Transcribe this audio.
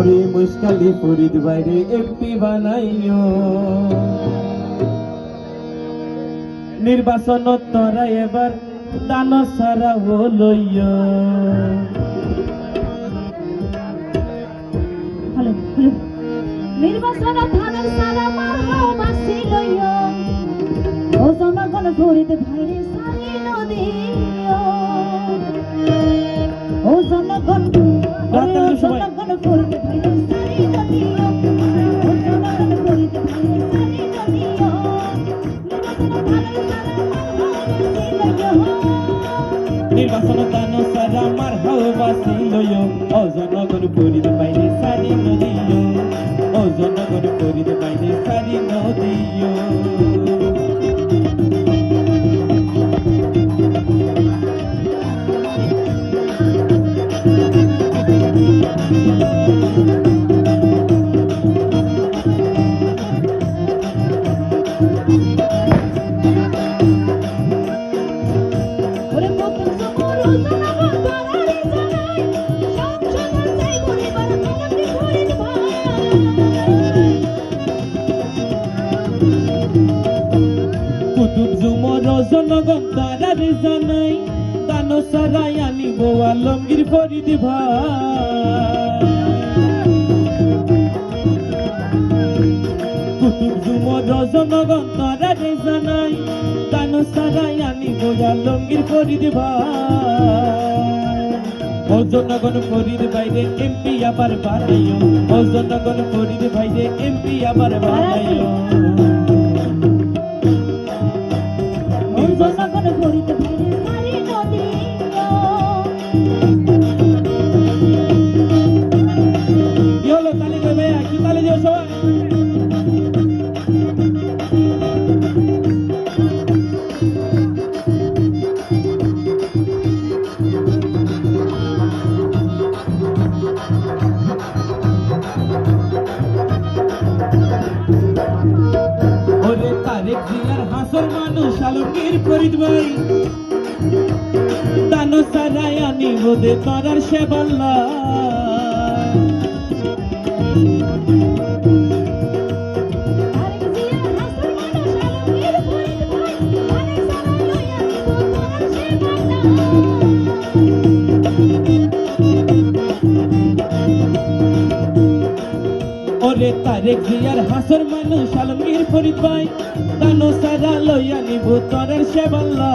ওরে মুশকালি ফরিদ বাইরে এমপি বানাইও নির্বাচন তোরা এবার দান সারা লইয়া হ্যালো হ্যালো নির্বাচন ধানের সারা মারো বাসি লইয়া ও জনগণ ফরিদ ভাইরে সারি নদিও ও জনগণ জনগণ ফরিদ ভাইরে সারি নদিও ও জনগণ ফরিদ ভাইরে সারি নদিও নির্বাচন দান সারা মারো বাসি লইয়া ও জনগণ ফরিদ ভাইরে সারি নদিও ও জনগণ ফরিদ ভাইরে সারি নদিও কুতুব জুমর জনগণ তারার জানাই দানো সারাই আনিব আলমগীর ফরিদ ভাই কুতুব জুমর জনগণ তারার জানাই দানো সারাই আনিব আলমগীর ফরিদ ভাই ও জনগণ ফরিদ বাইরে এমপি আবার বানাইও ও জনগণ ফরিদ বাইরে এমপি আবার বানাইও জনগণ ফরিদ ভাইরে সারি নদিও কি হলো তালি দেবে একটু তালি দিও সবাই ওরে তারেক জিয়ার হাসর মানুষ আলমগীর ফরিদ ভাই দানো সারাই আনিব দে তোরার সেবাল্লা ওরে তারেক জিয়ার হাসর মানুষ আলমগীর ফরিদ ভাই দানো সারা লইয়া নিব তোরার সেবাল্লা